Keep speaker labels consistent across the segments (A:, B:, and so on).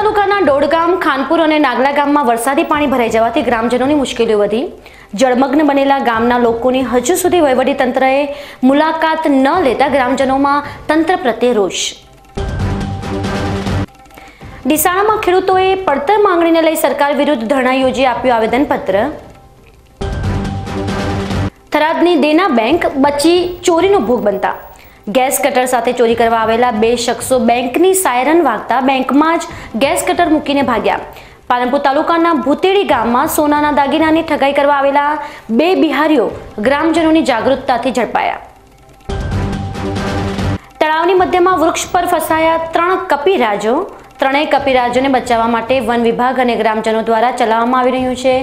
A: તાલુકાના ડોડગામ, ખાનપુર અને નાગલા ગામમાં વરસાદી પાણી ભરાઈ જવાથી ગ્રામજનોની મુશ્કેલીઓ વધી. જળમગ્ન બનેલા ગામના લોકોની હજુ સુધી વહીવટી તંત્રએ મુલાકાત ન લેતા ગ્રામજનોમાં તંત્ર પ્રત્યે રોષ. ડીસાણામાં ખેડૂતોએ પડતર માંગણીને લઈ સરકાર વિરુદ્ધ ધરણા યોજી આપ્યું આવેદનપત્ર. થરાદની દેના બેંક બચી ચોરીનો ભોગ બનતા ગેસ કટર સાથે ચોરી કરવા આવેલા 2 શખ્સો બેંકની સાયરન વાગતા બેંકમાં જ ગેસ કટર મૂકીને ભાગ્યા. પાલનપુર તાલુકાના ભૂતેડી ગામમાં સોનાના દાગીનાની ઠગાઈ કરવા આવેલા 2 બિહારીઓ ગ્રામજનોની જાગૃતતાથી ઝડપાયા. તળાવની મધ્યમાં વૃક્ષ પર ફસાયા 3 કપીરાજો. 3 કપીરાજોને બચાવવા માટે વન વિભાગ અને ગ્રામજનો દ્વારા ચલાવવામાં આવી રહ્યું છે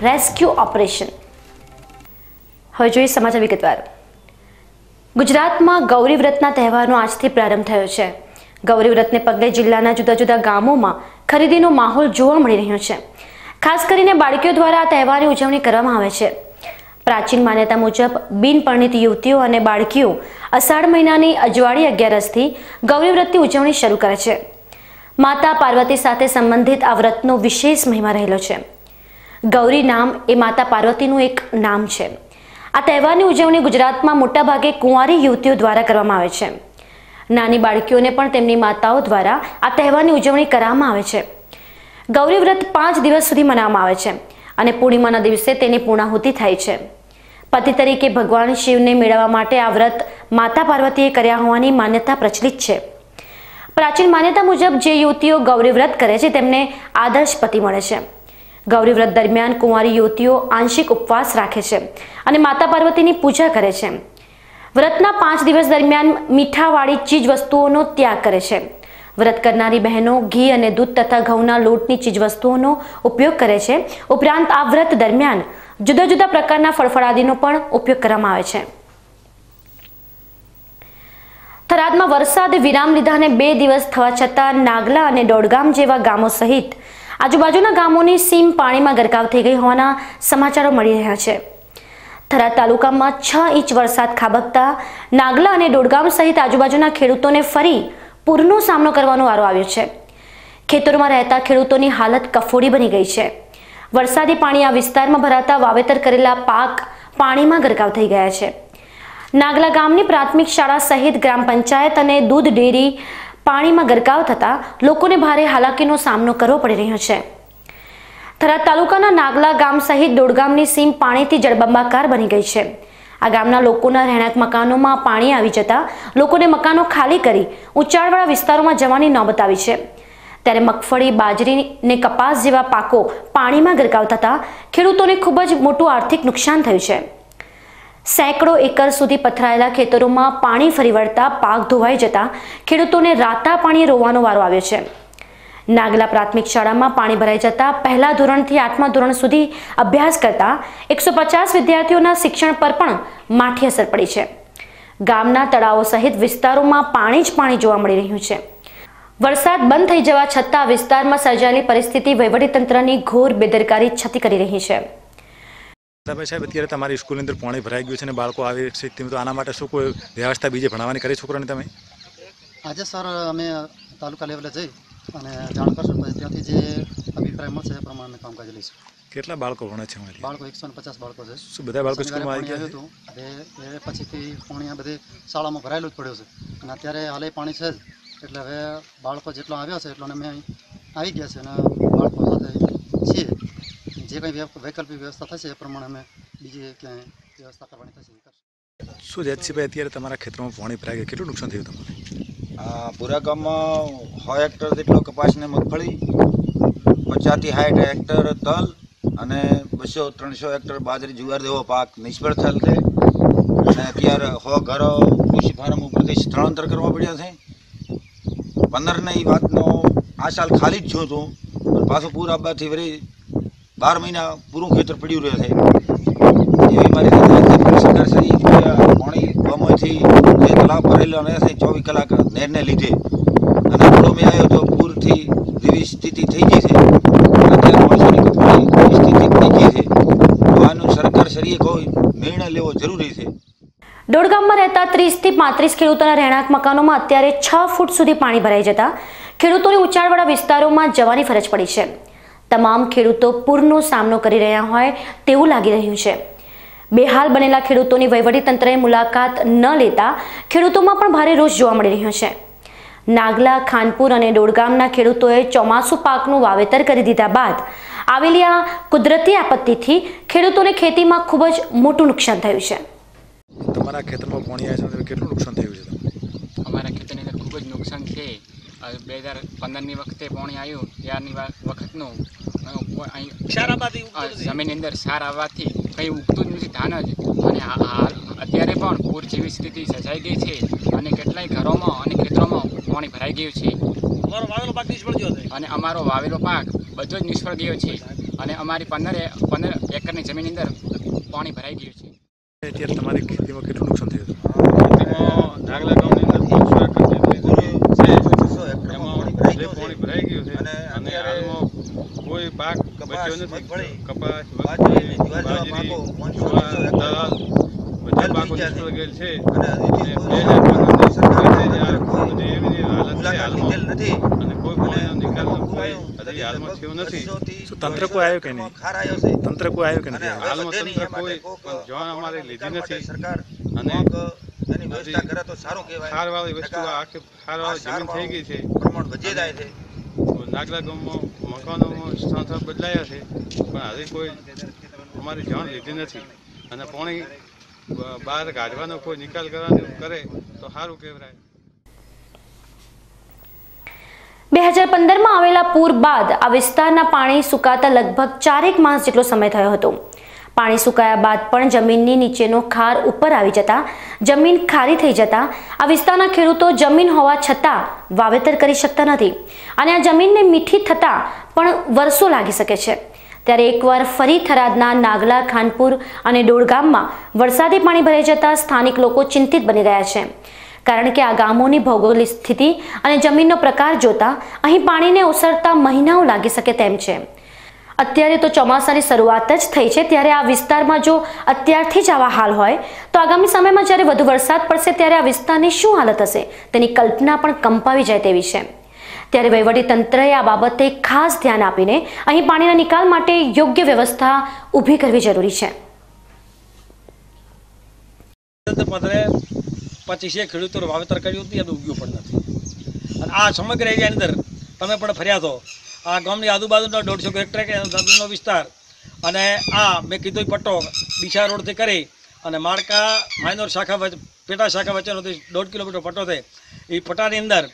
A: રેસ્ક્યુ ઓપરેશન. હવે જોઈએ સમાચાર વિગતવાર. ગુજરાતમાં ગૌરી વ્રતના તહેવારનો આજથી પ્રારંભ થયો છે. ગૌરી વ્રતને પગલે જિલ્લાના જુદા જુદા ગામોમાં ખરીદીનો માહોલ જોવા મળી રહ્યો છે. ખાસ કરીને બાળકીઓ દ્વારા આ તહેવારની ઉજવણી કરવામાં આવે છે. પ્રાચીન માન્યતા મુજબ બિનપરિણીત યુવતીઓ અને બાળકીઓ અષાઢ મહિનાની અજવાળી 11થી ગૌરી વ્રતની ઉજવણી શરૂ કરે છે. માતા પાર્વતી સાથે સંબંધિત આ વ્રતનો વિશેષ મહિમા રહેલો છે. ગૌરી નામ એ માતા પાર્વતીનું એક નામ છે. આ તહેવારની ઉજવણી ગુજરાતમાં મોટાભાગે કુંવારી યુવતીઓ દ્વારા કરવામાં આવે છે. નાની બાળકીઓને પણ તેમની માતાઓ દ્વારા આ તહેવારની ઉજવણી કરવામાં આવે છે. ગૌરી વ્રત 5 દિવસ સુધી મનાવવામાં આવે છે અને પૂર્ણિમાના દિવસે તેની પૂર્ણાહુતિ થાય છે. પતિ તરીકે ભગવાન શિવને મેળવવા માટે આ વ્રત માતા પાર્વતીએ કર્યા હોવાની માન્યતા પ્રચલિત છે. પ્રાચીન માન્યતા મુજબ જે યુવતીઓ ગૌરી વ્રત કરે છે તેમને આદર્શ પતિ મળે છે. ગૌરી વ્રત દરમિયાન કુંવારી યુવતીઓ આંશિક ઉપવાસ રાખે છે અને માતા પાર્વતીની પૂજા કરે છે. વ્રતના 5 દિવસ દરમિયાન મીઠાવાળી ચીજ વસ્તુઓનો ત્યાગ કરે છે. વ્રત કરનારી બહેનો ઘી અને દૂધ તથા ઘઉંના લોટની ચીજ વસ્તુઓનો ઉપયોગ કરે છે. ઉપરાંત આ વ્રત દરમિયાન જુદા જુદા પ્રકારના ફળફળાદીનો પણ ઉપયોગ કરવામાં આવે છે. થરાદમાં વરસાદે વિરામ લીધા અને 2 દિવસ થવા છતાં નાગલા અને ડોડગામ જેવા ગામો સહિત આજુબાજુના ગામોની સીમ પાણીમાં ગરકાવ થઈ ગઈ હોવાના સમાચારો મળી રહ્યા છે. થરાદ તાલુકામાં 6 ઇંચ વરસાદ ખાબકતા નાગલા અને ડોડગામ સહિત આજુબાજુના ખેડૂતોને ફરી પૂરનો સામનો કરવાનો વારો આવ્યો છે. ખેતરોમાં રહેતા ખેડૂતોની હાલત કફોડી બની ગઈ છે. વરસાદી પાણી આ વિસ્તારમાં ભરાતા વાવેતર કરેલા પાક પાણીમાં ગરકાવ થઈ ગયા છે. નાગલા ગામની પ્રાથમિક શાળા સહિત ગ્રામ પંચાયત અને દૂધ ડેરી પાણીમાં ગરકાવ થતા લોકોને ભારે હાલાકીનો સામનો કરવો પડી રહ્યો છે. થરાદ તાલુકાના નાગલા ગામ સહિત ડોડગામની સીમ પાણીથી જળબંબાકાર બની ગઈ છે. આ ગામના લોકોના રહેણાંક મકાનોમાં પાણી આવી જતા લોકોને મકાનો ખાલી કરી ઊંચાણવાળા વિસ્તારોમાં જવાની નોબત આવી છે. ત્યારે મગફળી, બાજરી ને કપાસ જેવા પાકો પાણીમાં ગરકાવ થતા ખેડૂતોને ખૂબ જ મોટું આર્થિક નુકસાન થયું છે. સેંકડો એકર સુધી પથરાયેલા ખેતરોમાં પાણી ફરી વળતા પાક ધોવાઈ જતા ખેડૂતોને રાતા પાણીએ રોવાનો વારો આવ્યો છે. નાગલા પ્રાથમિક શાળામાં પાણી ભરાઈ જતા પહેલા ધોરણથી 8મા ધોરણ સુધી અભ્યાસ કરતા 150 વિદ્યાર્થીઓના શિક્ષણ પર પણ માઠી અસર પડી છે. ગામના તળાવો સહિત વિસ્તારોમાં પાણી જ પાણી જોવા મળી રહ્યું છે. વરસાદ બંધ થઈ જવા છતાં વિસ્તારમાં સર્જાયેલી પરિસ્થિતિ વહીવટીતંત્રની ઘોર બેદરકારી છતી કરી રહી છે.
B: સાહેબ, અત્યારે તમારી સ્કૂલની અંદર પાણી ભરાઈ ગયું છે અને બાળકો આવી છે, તો આના માટે શું કોઈ વ્યવસ્થા બીજે ભણાવવાની કરી છોકરાને તમે?
C: આજે સર અમે તાલુકા લેવલે જઈ અને જાણ કરશું, પછી ત્યાંથી જે અભિપ્રાય મળશે એ પ્રમાણે કામકાજ લઈશું.
B: કેટલા બાળકો ભણે છે?
C: બાળકો 150 બાળકો છે.
B: શું બધા બાળકો સ્કૂલમાં આવી ગયા
C: હતું? એ પછીથી પાણી આ બધે શાળામાં ભરાયેલું જ પડ્યું છે અને અત્યારે હાલે પાણી છે જ, એટલે હવે બાળકો જેટલો આવ્યા છે એટલો અમે આવી ગયા છે અને બાળકો સાથે છીએ. જે કંઈ વૈકલ્પિક વ્યવસ્થા થશે એ પ્રમાણે અમે બીજી ક્યાંય વ્યવસ્થા કરવાની થશે.
B: શું જેતસીભાઈ, અત્યારે તમારા ખેતરમાં પાણી ભરાઈ ગયા, કેટલું નુકસાન થયું તમારે?
D: પૂરા ગામમાં 100 હેક્ટર જેટલો કપાસ ને મગફળી, 50 થી 60 હેક્ટર તલ અને 200-300 હેક્ટર બાજરી જુવાર જેવો પાક નિષ્ફળ થયેલ છે. અને અત્યારે 100 ઘરો કૃષિ ફાર્મ ઉપરથી સ્થળાંતર કરવા પડ્યા છે. 15ની વાતનો આ સાલ ખાલી જ છું તું, પાછું પૂર આવવાથી વળી 12 મહિના પૂરું ખેતર પડ્યું રહે છે. એવી મારી સરકાર સહી પાણી ગમોથી જે તલાવ ભરેલો રહે છે 24 કલાક નહેરને લીધે અને થોડો મેં આવ્યો તો પૂરથી જેવી સ્થિતિ થઈ ગઈ છે. અત્યારે માણસોની સ્થિતિ થઈ ગઈ છે, તો આનું સરકાર શ્રીએ કોઈ નિર્ણય લેવો જરૂરી છે.
A: ડોડગામમાં રહેતા 30 થી 35 ખેડૂતોના રહેણાંક મકાનોમાં અત્યારે 6 ફૂટ સુધી પાણી ભરાઈ જતા ખેડૂતોને ઊંચાણવાળા વિસ્તારોમાં જવાની ફરજ પડી છે. તમામ ખેડૂતો પૂરનો સામનો કરી રહ્યા હોય તેવું લાગી રહ્યું છે. બેહાલ બનેલા ખેડૂતોની વહીવટીતંત્રએ મુલાકાત ન લેતા ખેડૂતોમાં પણ ભારે રોષ જોવા મળી રહ્યો છે. નાગલા, ખાનપુર અને ડોડગામના ખેડૂતોએ ચોમાસુ પાકનું વાવેતર કરી દીધા બાદ આવેલી આ કુદરતી આપત્તિથી ખેડૂતોને ખેતીમાં ખૂબ જ મોટું નુકસાન થયું છે.
B: તમારા ખેતરમાં પાણી આવ્યા છે, કેટલું નુકસાન થયું છે?
E: અમારા ખેતરની અંદર ખૂબ જ નુકસાન છે. 2015ની વખતે પાણી આવ્યું ત્યારની વખતનું જમીનની અંદર ક્ષાર આવવાથી કંઈ ઉગતું જ નથી ધાન જ. અને હાલ અત્યારે પણ પૂર જેવી સ્થિતિ સર્જાઈ ગઈ છે અને કેટલાય ઘરોમાં અને ખેતરોમાં પાણી ભરાઈ ગયું છે. અમારો વાવેલો પાક બધો જ નિષ્ફળ ગયો છે અને અમારી 15 એકરની જમીનની અંદર પાણી ભરાઈ ગયું છે.
B: અત્યારે તમારી ખેતીમાં કેટલું નુકસાન થયું છે?
F: નાગલા ગામની અંદર 500 એકર જેટલી જમીન છે, એમાં બધે પાણી ભરાઈ ગયું છે અને હાલમાં કોઈ પાક બચ્યો નથી. કપાસ, મગફળી, બાજરી, ચોળા, દાળ બધા પાકો નિષ્ફળ ગયેલ છે. અને 2015ની એવી હાલત છે હાલમાં અને કોઈ પાણીનો નિકાલ હજી હાલમાં થયો નથી.
B: શું તંત્ર કોઈ આવ્યો કે નહીં? તંત્ર કોઈ આવ્યો કે નથી?
F: હાલમાં તંત્ર કોઈ જોવા અમારે લીધી નથી. અને ખારવાળી વસ્તુ આખી ખારવાળી જમીન થઈ ગઈ છે. નાગલા ગામમાં મકાનોમાં સ્થળ બદલાયા છે પણ હજી કોઈ અમારી જાણ લીધી નથી. અને પાણી બહાર કાઢવાનો કોઈ નિકાલ કરવાનો કરે તો સારું કહેવાય.
A: 2015માં આવેલા પૂર બાદ આ વિસ્તારના પાણી સુકાતા લગભગ 4 માસ જેટલો સમય થયો હતો. પાણી સુકાયા બાદ પણ જમીનની નીચેનો ખાર ઉપર આવી જતા જમીન ખારી થઈ જતા આ વિસ્તારના ખેડૂતો જમીન હોવા છતાં વાવેતર કરી શકતા નથી અને આ જમીનને મીઠી થતા પણ વર્ષો લાગી શકે છે. ત્યારે એકવાર ફરી થરાદના નાગલા, ખાનપુર અને ડોડગામમાં વરસાદી પાણી ભરાઈ જતા સ્થાનિક લોકો ચિંતિત બની ગયા છે. કારણ કે આ ગામોની ભૌગોલિક સ્થિતિ અને જમીનનો પ્રકાર જોતા અહીં પાણીને ઓસરતા મહિનાઓ લાગી શકે તેમ છે. અત્યારે તો ચોમાસાની શરૂઆત જ થઈ છે, ત્યારે આ વિસ્તારમાં જો અત્યારથી જ આવા હાલ હોય તો આગામી સમયમાં જ્યારે વધુ વરસાદ પડશે ત્યારે આ વિસ્તારની શું હાલત હશે તેની કલ્પના પણ કંપાવી જાય તેવી છે. ત્યારે વહીવટીતંત્રએ આ બાબતે ખાસ ધ્યાન આપીને અહીં પાણીના નિકાલ માટે યોગ્ય વ્યવસ્થા ઊભી કરવી જરૂરી છે.
G: 25 ખેડૂતોએ વાવેતર કર્યું હતું, એનું ઉગ્યું પણ નથી. અને આ સમગ્ર એરિયાની અંદર તમે પણ ફર્યા છો. આ ગામની આજુબાજુનો 150 હેક્ટર જમીનનો વિસ્તાર અને આ મેં કીધું પટ્ટો ડીસા રોડથી કરી અને માળકા માઇનોર શાખા પેટા શાખા વચ્ચેનો 1.5 કિલોમીટર પટ્ટો છે. એ પટ્ટાની અંદર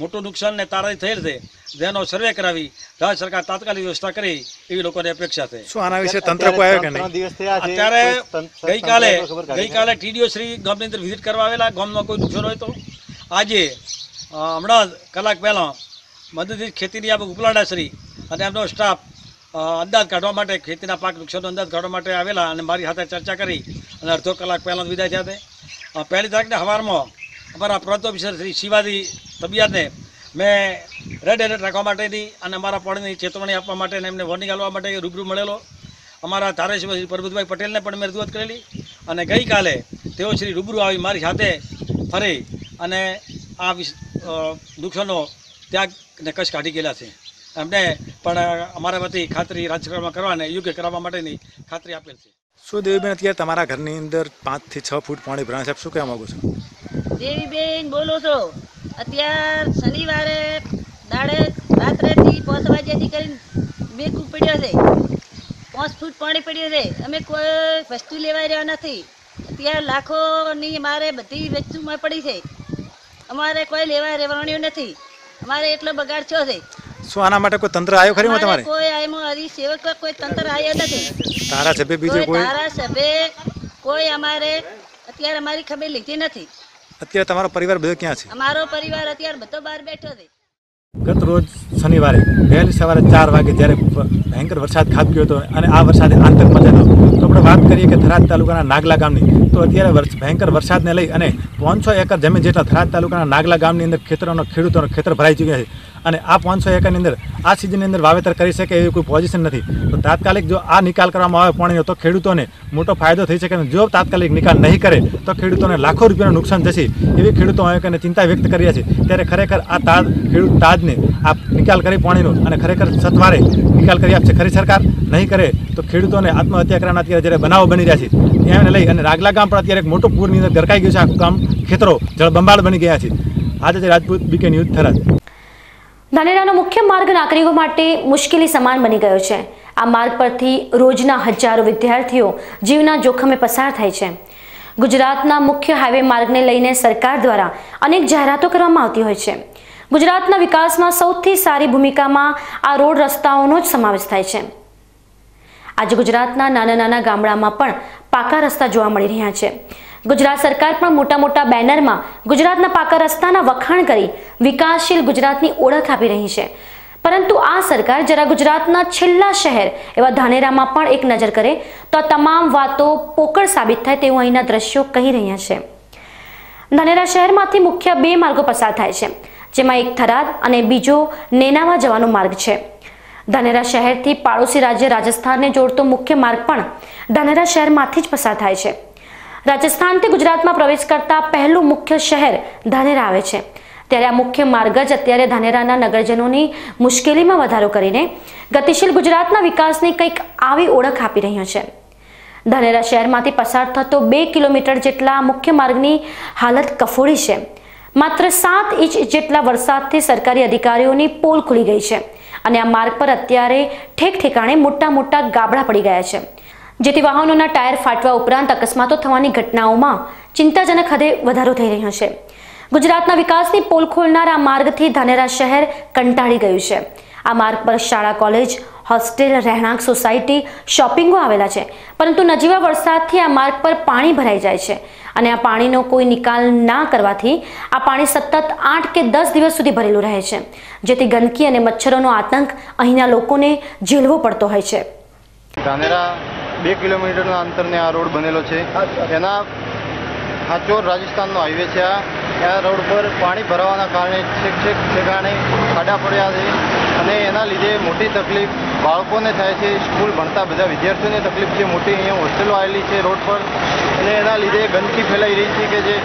G: મોટું નુકસાન ને તારાજી થયેલ છે, જેનો સર્વે કરાવી રાજ્ય સરકાર તાત્કાલિક વ્યવસ્થા કરી એવી લોકોની અપેક્ષા છે.
B: શું આના વિશે તંત્ર કોઈ આવ્યો કે નહીં?
G: અત્યારે ગઈકાલે ટીડીઓ શ્રી ગામની અંદર વિઝિટ કરવા આવેલા. ગામમાં કોઈ નુકસાન હોય તો આજે હમણાં જ કલાક પહેલાં મદદથી ખેતીની આ ઉપલાડાશ્રી અને એમનો સ્ટાફ અંદાજ કાઢવા માટે ખેતીના પાક નુકસાનનો અંદાજ કાઢવા માટે આવેલા અને મારી સાથે ચર્ચા કરી અને અડધો કલાક પહેલાં વિદાય થયા હતા. 1 તારીખને સવારમાં અમારા પ્રાંત ઓફિસર શ્રી શિવાજી તબિયાતને મેં રેડ એલર્ટ રાખવા માટેની અને અમારા પાણીની ચેતવણી આપવા માટે અને એમને વોર્નિંગ આપવા માટે રૂબરૂ મળેલો. અમારા ધારાસભ્ય શ્રી પ્રભુભાઈ પટેલને પણ મેં રજૂઆત કરેલી અને ગઈકાલે તેઓ શ્રી રૂબરૂ આવી મારી સાથે ફરી અને આ નુકસાનનો ત્યાગ ને કશ કાઢી ગયેલા છે. એમને પણ અમારા વતી ખાતરી રાજ્ય સરકારમાં કરવાને યોગ્ય કરાવવા માટેની ખાતરી આપેલ છે.
B: શું દેવીબેન, અત્યારે તમારા ઘરની અંદર 5 થી 6 ફૂટ પાણી ભરાય છે, શું કહેવા માંગો છો?
H: દેવીબેન બોલો છો. અત્યાર શનિવારે રાત્રેથી 5 વાગ્યાથી કરીને 2 ફૂટ પડ્યો છે, 5 ફૂટ પાણી પડ્યું છે. અમે કોઈ વસ્તુ લેવા રહ્યા નથી. અત્યારે લાખોની અમારે બધી વસ્તુમાં પડી છે. અમારે કોઈ લેવા રહેવાનું નથી. અમારે એટલો બગાડ થયો છે.
B: શું આના માટે કોઈ તંત્ર આવ્યો ખરી? તમારે
H: કોઈ આયમાં હરી સેવક કોઈ તંત્ર આવ્યો નથી.
B: ધારાસભ્ય બીજો કોઈ?
H: ધારાસભ્ય કોઈ અમારે અત્યારે અમારી ખબર લીધી નથી.
B: અત્યારે તમારો પરિવાર બધો ક્યાં છે?
H: અમારો પરિવાર અત્યારે બધો બહાર બેઠો છે.
B: ગત રોજ શનિવારે વહેલી સવારે 4 વાગે જ્યારે ભયંકર વરસાદ ખાબક્યો હતો અને આ વરસાદે આતંક મચાવ્યો, તો આપણે વાત કરીએ કે થરાદ તાલુકાના નાગલા ગામની, તો અત્યારે ભયંકર વરસાદને લઈ અને 500 એકર જમીન જેટલા થરાદ તાલુકાના નાગલા ગામની અંદર ખેતરોનો ખેડૂતોનો ખેતર ભરાઈ ચૂક્યા છે. અને આ 500 એકરની અંદર આ સિઝનની અંદર વાવેતર કરી શકે એવી કોઈ પોઝિશન નથી. તો તાત્કાલિક જો આ નિકાલ કરવામાં આવે પાણીનો તો ખેડૂતોને મોટો ફાયદો થઈ શકે. જો તાત્કાલિક નિકાલ નહીં કરે તો ખેડૂતોને લાખો રૂપિયાનું નુકસાન થશે એવી ખેડૂતો હવે ચિંતા વ્યક્ત કરી રહ્યા છે. ત્યારે ખરેખર આ ખેડૂત તાજને આ નિકાલ કરી પાણીનો અને ખરેખર સત્વારે નિકાલ કરી આપશે. ખરી સરકાર નહીં કરે તો ખેડૂતોને આત્મહત્યા કરવાના અત્યારે જ્યારે બનાવો બની રહ્યા છે ત્યાંને લઈ અને નાગલા ગામ પર અત્યારે એક મોટો પૂરની અંદર ગરકાઈ ગયું છે. આખું ગામ ખેતરો જળબંબાળ બની ગયા છે. આજે રાજપૂત બીકે ન્યૂઝ થરાદ.
A: ધાનેરાનો મુખ્ય માર્ગ નાગરિકો માટે મુશ્કેલી સમાન બની ગયો છે. આ માર્ગ પરથી રોજના હજારો વિદ્યાર્થીઓ જીવના જોખમે પસાર થાય છે. ગુજરાતના મુખ્ય હાઈવે માર્ગને લઈને સરકાર દ્વારા અનેક જાહેરાતો કરવામાં આવતી હોય છે. ગુજરાતના વિકાસમાં સૌથી સારી ભૂમિકામાં આ રોડ રસ્તાઓનો જ સમાવેશ થાય છે. આજે ગુજરાતના નાના નાના ગામડામાં પણ પાકા રસ્તા જોવા મળી રહ્યા છે. ગુજરાત સરકાર પણ મોટા મોટા બેનરમાં ગુજરાતના પાકા રસ્તાના વખાણ કરી વિકાસશીલ ગુજરાતની ઓળખ આપી રહી છે. પરંતુ આ સરકાર જરા ગુજરાતના છેલ્લા શહેર એવા ધાનેરામાં પણ એક નજર કરે તો આ તમામ વાતો પોકળ સાબિત થાય તેવું અહીંના દ્રશ્યો કહી રહ્યા છે. ધાનેરા શહેરમાંથી મુખ્ય 2 માર્ગો પસાર થાય છે, જેમાં એક થરાદ અને બીજો નેનાવા જવાનો માર્ગ છે. ધાનેરા શહેરથી પાડોશી રાજ્ય રાજસ્થાનને જોડતો મુખ્ય માર્ગ પણ ધાનેરા શહેરમાંથી જ પસાર થાય છે. રાજસ્થાનથી ગુજરાતમાં પ્રવેશ કરતા પહેલું મુખ્ય શહેર ધાનેરા આવે છે. ત્યારે આ મુખ્ય માર્ગ જ અત્યારે ધાનેરાના નગરજનોની મુશ્કેલીમાં વધારો કરીને ગતિશીલ ગુજરાતના વિકાસની કંઈક આવી ઓળખ આપી રહ્યો છે. ધાનેરા શહેરમાંથી પસાર થતો 2 કિલોમીટર જેટલા મુખ્ય માર્ગની હાલત કફોડી છે. માત્ર 7 ઇંચ જેટલા વરસાદથી સરકારી અધિકારીઓની પોલ ખુલી ગઈ છે અને આ માર્ગ પર અત્યારે ઠેક ઠેકાણે મોટા મોટા ગાબડા પડી ગયા છે, જેથી વાહનોના ટાયર ફાટવા ઉપરાંત અકસ્માતો થવાની ઘટનાઓમાં ચિંતાજનક હદે વધારો થઈ રહ્યો છે. ગુજરાતના વિકાસની પોલ ખોલનાર આ માર્ગથી ધાનેરા શહેર કંટાળી ગયું છે. આ માર્ગ પર શાળા, કોલેજ, હોસ્ટેલ, રહેણાંક સોસાયટી, શોપિંગો આવેલા છે, પરંતુ નજીવા વરસાદથી આ માર્ગ પર પાણી ભરાઈ જાય છે અને આ પાણીનો કોઈ નિકાલ ના કરવાથી આ પાણી સતત 8 કે 10 દિવસ સુધી ભરેલું રહે છે, જેથી ગંદકી અને મચ્છરોનો આતંક અહીંના લોકોને ઝેલવો પડતો હોય છે.
I: ધાનેરા 2 કિલોમીટરના અંતરને આ રોડ બનેલો છે. એના હાચોર રાજસ્થાનનો હાઈવે છે. આ રોડ પર પાણી ભરાવાના કારણે છેક ઠેકાણે ખાડા પડ્યા છે અને એના લીધે મોટી તકલીફ બાળકોને થાય છે. સ્કૂલ ભણતા બધા વિદ્યાર્થીઓને તકલીફ છે મોટી. અહીંયા હોસ્ટેલો આવેલી છે રોડ પર અને એના લીધે ગંદકી ફેલાઈ રહી છે કે જે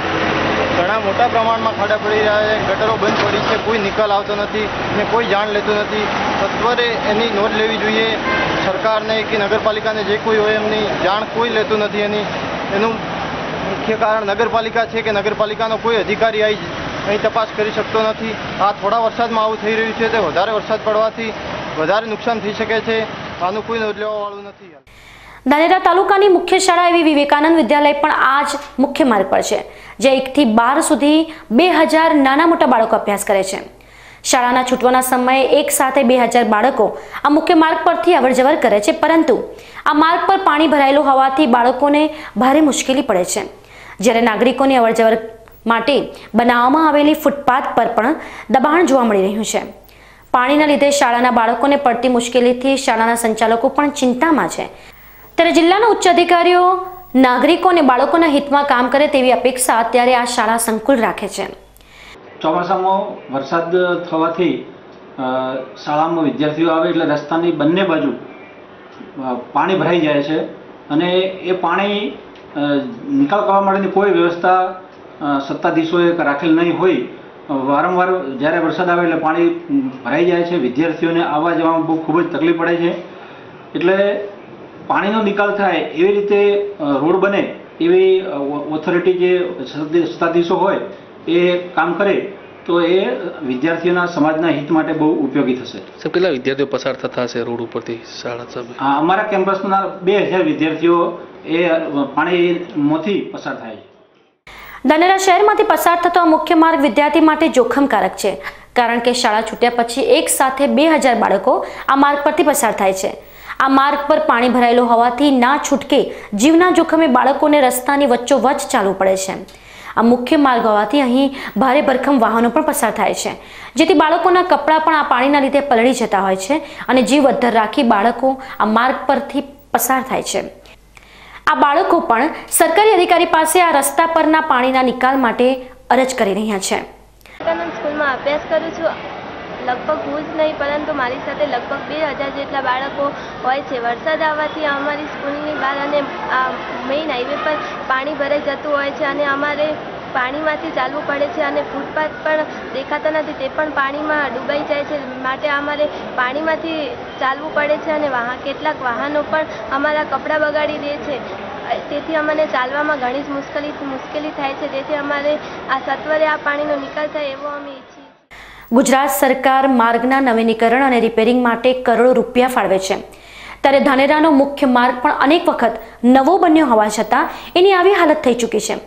I: ઘણા મોટા પ્રમાણમાં ખાડા પડી રહ્યા છે. ગટરો બંધ પડી છે, કોઈ નિકાલ આવતો નથી અને કોઈ જાણ લેતું નથી. સત્વરે એની નોંધ લેવી જોઈએ સરકારને કે નગરપાલિકાને, જે કોઈ હોય એમની જાણ કોઈ લેતું નથી. એનું મુખ્ય કારણ નગરપાલિકા છે કે નગરપાલિકાનો કોઈ અધિકારી અહીં તપાસ કરી શકતો નથી. આ થોડા વરસાદમાં આવું થઈ રહ્યું છે. તે વધારે વરસાદ પડવાથી વધારે નુકસાન થઈ શકે છે. આનું કોઈ નોંધ લેવાવાળું નથી.
A: ધાનેરા તાલુકાની મુખ્ય શાળા એવી વિવેકાનંદ વિદ્યાલય પણ આ જ મુખ્ય માર્ગ પર છે, જ્યાં 1 થી 12 સુધી 2000 નાના મોટા બાળકો અભ્યાસ કરે છે. શાળાના છૂટવાના સમયે એક સાથે 2000 બાળકો આ મુખ્ય માર્ગ પરથી અવરજવર કરે છે, પરંતુ આ માર્ગ પર પાણી ભરાયેલું હોવાથી બાળકોને ભારે મુશ્કેલી પડે છે. જ્યારે નાગરિકોની અવરજવર માટે બનાવવામાં આવેલી ફૂટપાથ પર પણ દબાણ જોવા મળી રહ્યું છે. પાણીના લીધે શાળાના બાળકોને પડતી મુશ્કેલીથી શાળાના સંચાલકો પણ ચિંતામાં છે. ત્યારે જિલ્લાના ઉચ્ચ અધિકારીઓ નાગરિકો અને બાળકોના હિતમાં કામ કરે તેવી અપેક્ષા અત્યારે આ શાળા સંકુલ રાખે છે.
J: ચોમાસામાં વરસાદ થવાથી શાળામાં વિદ્યાર્થીઓ આવે એટલે રસ્તાની બંને બાજુ પાણી ભરાઈ જાય છે અને એ પાણી નિકાલ કરવા માટેની કોઈ વ્યવસ્થા સત્તાધીશોએ રાખેલ નહીં હોય. વારંવાર જ્યારે વરસાદ આવે એટલે પાણી ભરાઈ જાય છે. વિદ્યાર્થીઓને આવવા જવામાં બહુ ખૂબ જ તકલીફ પડે છે. એટલે પાણીનો નિકાલ થાય એવી રીતે રોડ બને એવી ઓથોરિટી જે સત્તાધીશો હોય એ કામ કરે તો એ વિદ્યાર્થીઓના સમાજના હિત માટે બહુ ઉપયોગી થશે.
K: સાહેબ, કેટલા વિદ્યાર્થીઓ પસાર થતા હશે રોડ ઉપરથી શાળા સાહેબ?
J: અમારા કેમ્પસના 2000 વિદ્યાર્થીઓ એ પાણીમાંથી પસાર થાય છે.
A: ધાનેરા શહેરમાંથી પસાર થતો આ મુખ્ય માર્ગ વિદ્યાર્થી માટે જોખમકારક છે, કારણ કે શાળા છૂટ્યા પછી એક સાથે 2000 બાળકો આ માર્ગ પરથી પસાર થાય છે. આ માર્ગ પર પાણી ભરાયેલું હોવાથી ના છૂટકે જીવના જોખમે બાળકોને રસ્તાની વચ્ચોવચ્ચ ચાલવું પડે છે. આ મુખ્ય માર્ગ હોવાથી અહીં ભારે ભરખમ વાહનો પણ પસાર થાય છે, જેથી બાળકોના કપડાં પણ આ પાણીના લીધે પલળી જતા હોય છે અને જીવ અદ્ધર રાખી બાળકો આ માર્ગ પરથી પસાર થાય છે. આ બાળકો પણ સરકારી અધિકારી પાસે આ રસ્તા પરના પાણીના નિકાલ માટે અરજ કરી રહ્યા છે.
L: સ્કૂલમાં અભ્યાસ કરું છું. લગભગ હું જ નહીં પરંતુ મારી સાથે લગભગ 2000 જેટલા બાળકો હોય છે. વરસાદ આવવાથી અમારી સ્કૂલની બહાર અને મેઇન હાઈવે પર પાણી ભરાઈ જતું હોય છે અને અમારે પાણીમાંથી ચાલવું પડે છે અને ફૂટપાથ પણ દેખાતા નથી, તે પણ પાણીમાં ડૂબાઈ જાય છે. માટે અમારે પાણીમાંથી ચાલવું પડે છે અને કેટલાક વાહનો પણ અમારા કપડાં બગાડી દે છે. તેથી અમને ચાલવામાં ઘણી જ મુશ્કેલી થાય છે. તેથી અમારે આ સત્વરે આ પાણીનો નિકાલ થાય એવો અમે ઈચ્છીએ.
A: ગુજરાત સરકાર માર્ગના નવીનીકરણ અને રિપેરિંગ માટે કરોડો રૂપિયા ફાળવે છે, ત્યારે ધાનેરાનો મુખ્ય માર્ગ પણ અનેક વખત નવો બન્યો હોવા છતાં એની આવી હાલત થઈ ચૂકી છે.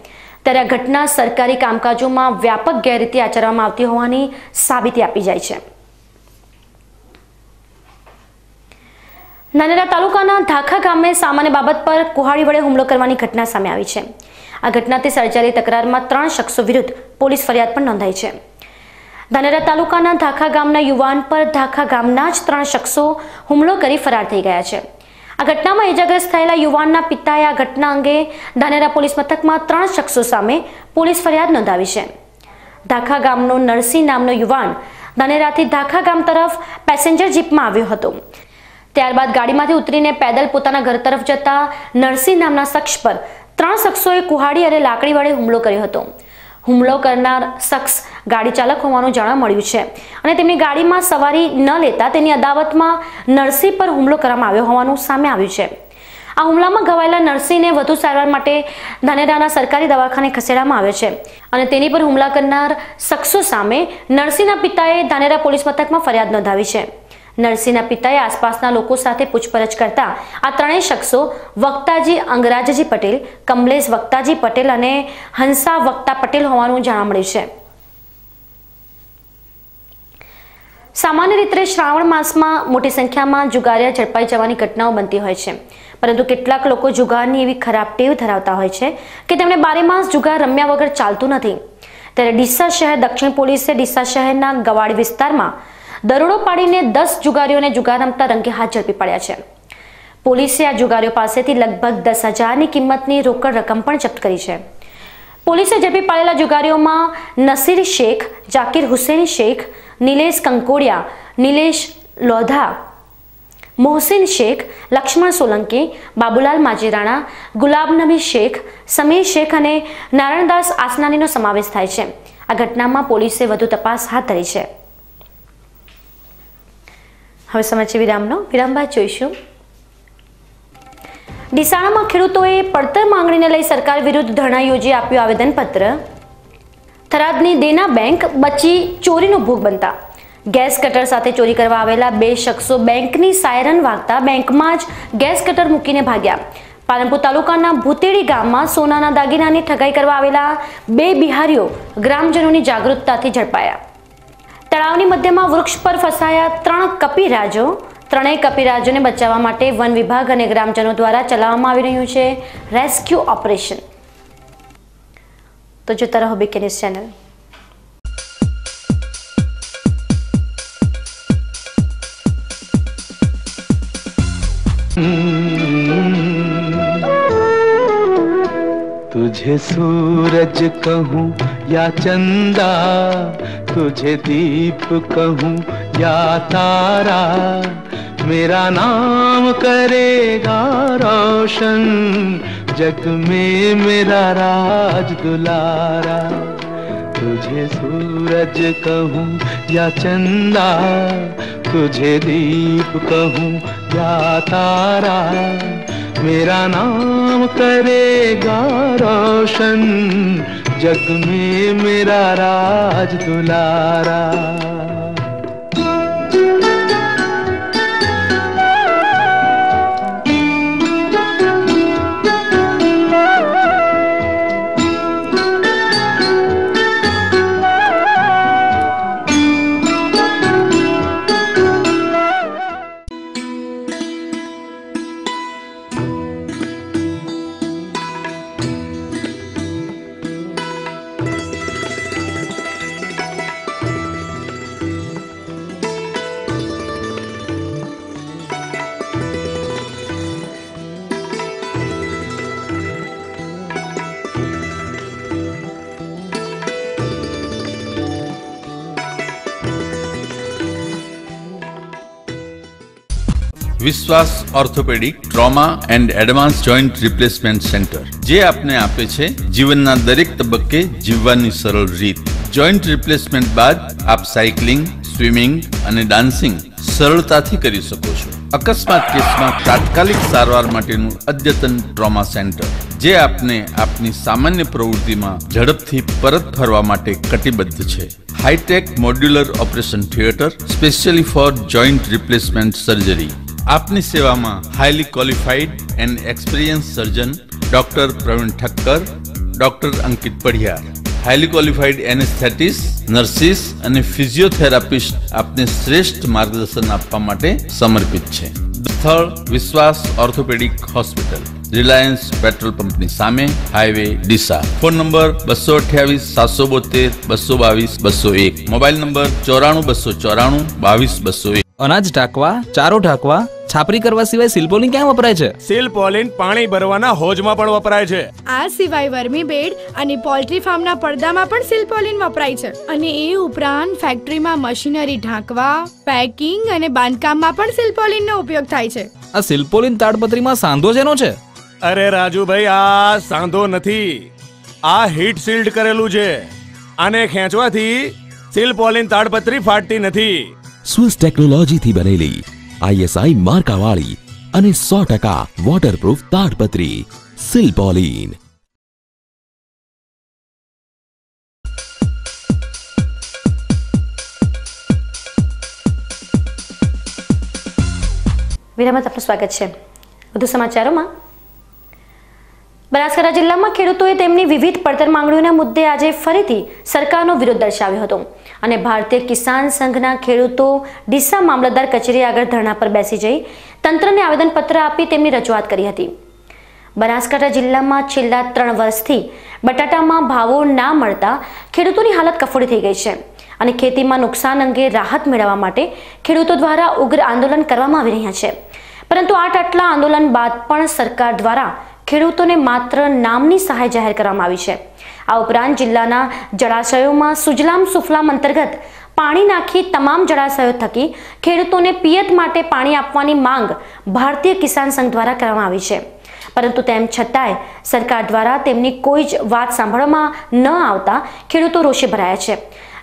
A: ત્યારે આ ઘટના સરકારી કામકાજોમાં વ્યાપક ગેરરીતિ આચરવામાં આવતી હોવાની સાબિતી આપી જાય છે. ધાનેરા તાલુકાના ધાખા ગામે સામાન્ય બાબત પર કુહાડી વડે હુમલો કરવાની ઘટના સામે આવી છે. આ ઘટનાથી સર્જાયેલી તકરારમાં 3 શખ્સો વિરુદ્ધ પોલીસ ફરિયાદ પણ નોંધાઈ છે. ધાનેરા તાલુકાના ધાખા ગામના યુવાન પર ધાખા ગામના જ 3 શખ્સો હુમલો કરી ફરાર થઈ ગયા છે. આ ઘટનામાં ઇજાગ્રસ્ત થયેલા યુવાનના પિતાએ આ ઘટના અંગે ધાનેરા પોલીસ મથકમાં 3 શખ્સો સામે પોલીસ ફરિયાદ નોંધાવી છે. ધાખા ગામનો નરસિંહ નામનો યુવાન ધાનેરાથી ધાખા ગામ તરફ પેસેન્જર જીપમાં આવ્યો હતો. ત્યારબાદ ગાડીમાંથી ઉતરીને પેદલ પોતાના ઘર તરફ જતા નરસિંહ નામના શખ્સ પર 3 શખ્સોએ કુહાડી અને લાકડી વડે હુમલો કર્યો હતો. હુમલો કરનાર શખ્સ ગાડી ચાલક હોવાનું જાણવા મળ્યું છે અને તેમની ગાડીમાં સવારી ન લેતા તેની અદાવતમાં નરસિંહ પર હુમલો કરવામાં આવ્યો હોવાનું સામે આવ્યું છે. આ હુમલામાં ઘવાયેલા નરસિંહને વધુ સારવાર માટે ધાનેરાના સરકારી દવાખાને ખસેડવામાં આવ્યો છે અને તેની પર હુમલા કરનાર શખ્સો સામે નરસિંહના પિતાએ ધાનેરા પોલીસ મથકમાં ફરિયાદ નોંધાવી છે. નરસિંહના પિતાએ આસપાસના લોકો સાથે પૂછપરછ કરતા આ 3 શખ્સો વક્તાજી અંગરાજજી પટેલ, કમલેશ વક્તાજી પટેલ અને હંસા વક્તા પટેલ હોવાનું જાણવા મળ્યું છે. સામાન્ય રીતે શ્રાવણ માસમાં મોટી સંખ્યામાં જુગારિયા ઝડપાઈ જવાની ઘટનાઓ બનતી હોય છે, પરંતુ કેટલાક લોકો જુગારની એવી ખરાબ ટેવ ધરાવતા હોય છે કે તેમણે 12 માસ જુગાર રમ્યા વગર ચાલતું નથી. ત્યારે ડીસા શહેર દક્ષિણ પોલીસે ડીસા શહેરના ગવાડી વિસ્તારમાં દરોડો પાડીને 10 જુગારીઓને જુગાર રમતા રંગે હાથ ઝડપી પડ્યા છે. પોલીસે આ જુગારીઓ પાસેથી લગભગ 10,000ની કિંમતની રોકડ રકમ પણ જપ્ત કરી છે. પોલીસે ઝડપી પાડેલા જુગારીઓમાં નસીર શેખ, જાકીર હુસેન શેખ, નિલેશ કંકોડિયા, નિલેશ લોધા, મોહસિન શેખ, લક્ષ્મણ સોલંકી, બાબુલાલ માજીરાણા, ગુલાબ નબી શેખ, સમીર શેખ અને નારાયણદાસ આસનાનીનો સમાવેશ થાય છે. આ ઘટનામાં પોલીસે વધુ તપાસ હાથ ધરી છે. હવે સમાચાર વિરામ બાદ જોઈશું. ડીસાણામાં ખેડૂતોએ પડતર માંગણીને લઈ સરકાર વિરુદ્ધ ધરણા યોજી આપ્યું આવેદનપત્ર. થરાદની દેના બેંક બચી ચોરીનો ભોગ બનતા ગેસ કટર સાથે ચોરી કરવા આવેલા 2 શખ્સો બેંકની સાયરન વાગતા બેંકમાં જ ગેસ કટર મૂકીને ભાગ્યા. પાલનપુર તાલુકાના ભૂતેડી ગામમાં સોનાના દાગીનાની ઠગાઈ કરવા આવેલા 2 બિહારીઓ ગ્રામજનોની જાગૃતતાથી ઝડપાયા. તળાવની મધ્યમાં વૃક્ષ પર ફસાયા 3 કપીરાજો. 3 કપીરાજોને બચાવવા માટે વન વિભાગ અને ગ્રામજનો દ્વારા ચલાવવામાં આવી રહ્યું છે રેસ્ક્યુ ઓપરેશન. તો જોતા રહો બીકે ન્યૂઝ ચેનલ.
M: तुझे सूरज कहूँ या चंदा, तुझे दीप कहूँ या तारा, मेरा नाम करेगा रोशन, जग में मेरा राज दुलारा. तुझे सूरज कहूँ या चंदा, तुझे दीप कहूँ या तारा, मेरा नाम करेगा रोशन, जग में मेरा राज दुलारा.
N: વિશ્વાસ orthopaedic trauma and advance joint replacement centre, જે આપને આપે છે જીવનના દરેક તબક્કે જીવવાની સરળ રીત. જોઈન્ટ રિપ્લેસમેન્ટ બાદ આપ સાયકલિંગ, સ્વિમિંગ અને ડાન્સિંગ સરળતાથી કરી શકો છો. અકસ્માત કેસમાં તાત્કાલિક સારવાર માટેનું અદ્યતન ટ્રોમા સેન્ટર, જે આપને આપની સામાન્ય પ્રવૃત્તિમાં ઝડપથી પરત ફરવા માટે કટિબદ્ધ છે. Hi tech modular operation theatre specially for joint replacement surgery. આપની સેવામાં highly qualified and experience surgeon doctor Pravin Thakkar, doctor Ankit Padhiyar, highly qualified anaesthetist, nurses અને ફિઝિયોથેરાપિસ્ટ આપને શ્રેષ્ઠ માર્ગદર્શન આપવા માટે સમર્પિત છે. સ્થળ વિશ્વાસ ઓર્થોપેડિક હોસ્પિટલ, રિલાયન્સ પેટ્રોલ પંપની સામે, highway Deesa. Phone number 228 772 222 201. Mobile number 94 294 22 201.
O: અનાજ ઢાંકવા, ચારો ઢાંકવા, છાપરી કરવા સિવાય સિલ્પોલિન ક્યાં વપરાય છે?
P: સિલ્પોલિન પાણી ભરવાના હોજમાં પણ વપરાય છે.
Q: આ સિવાય વર્મી બેડ અને પોલ્ટ્રી ફાર્મના પડદામાં પણ સિલ્પોલિન વપરાય છે. અને એ ઉપરાંત ફેક્ટરીમાં મશીનરી ઢાંકવા, પેકિંગ અને બાંધકામમાં પણ સિલ્પોલિનનો ઉપયોગ થાય છે.
O: આ સિલ્પોલિન તાડપત્રીમાં સાંધો જેનો છે?
P: અરે રાજુભાઈ, આ સાંધો નથી, આ હીટ શીલ્ડ કરેલું છે. આને ખેંચવાથી સિલ્પોલિન તાડપત્રી ફાટતી નથી.
R: સ્વિસ ટેકનોલોજીથી બનેલી ISI માર્કાવાળી અને 100% વોટરપ્રૂફ તાડપત્રી સિલ્પોલિન.
A: વિરામત આપનું સ્વાગત છે. વધુ સમાચારોમાં, બનાસકાંઠા જિલ્લામાં ખેડૂતોએ તેમની વિવિધ પડતર માંગણીઓના મુદ્દે આજે ફરીથી સરકારનો વિરોધ દર્શાવ્યો હતો અને ભારતીય કિસાન સંઘના ખેડૂતો ડીસા મામલતદાર કચેરી આગળ ધરણા પર બેસી જઈ તંત્રને આવેદનપત્ર આપી તેમની રજૂઆત કરી હતી. બનાસકાંઠા જિલ્લામાં છેલ્લા 3 વર્ષથી બટાટામાં ભાવો ના મળતા ખેડૂતોની હાલત કફોડી થઈ ગઈ છે અને ખેતીમાં નુકસાન અંગે રાહત મેળવવા માટે ખેડૂતો દ્વારા ઉગ્ર આંદોલન કરવામાં આવી રહ્યા છે. પરંતુ આટલા આંદોલન બાદ પણ સરકાર દ્વારા ખેડૂતોને માત્ર નામની સહાય જાહેર કરવામાં આવી છે. આ ઉપરાંત જિલ્લાના જળાશયોમાં સુજલામ સુફલામ અંતર્ગત પાણી નાખી તમામ જળાશયો થકી ખેડૂતોને પિયત માટે પાણી આપવાની માંગ ભારતીય કિસાન સંઘ દ્વારા કરવામાં આવી છે. પરંતુ તેમ છતાંય સરકાર દ્વારા તેમની કોઈ જ વાત સાંભળવામાં ન આવતા ખેડૂતો રોષે ભરાયા છે,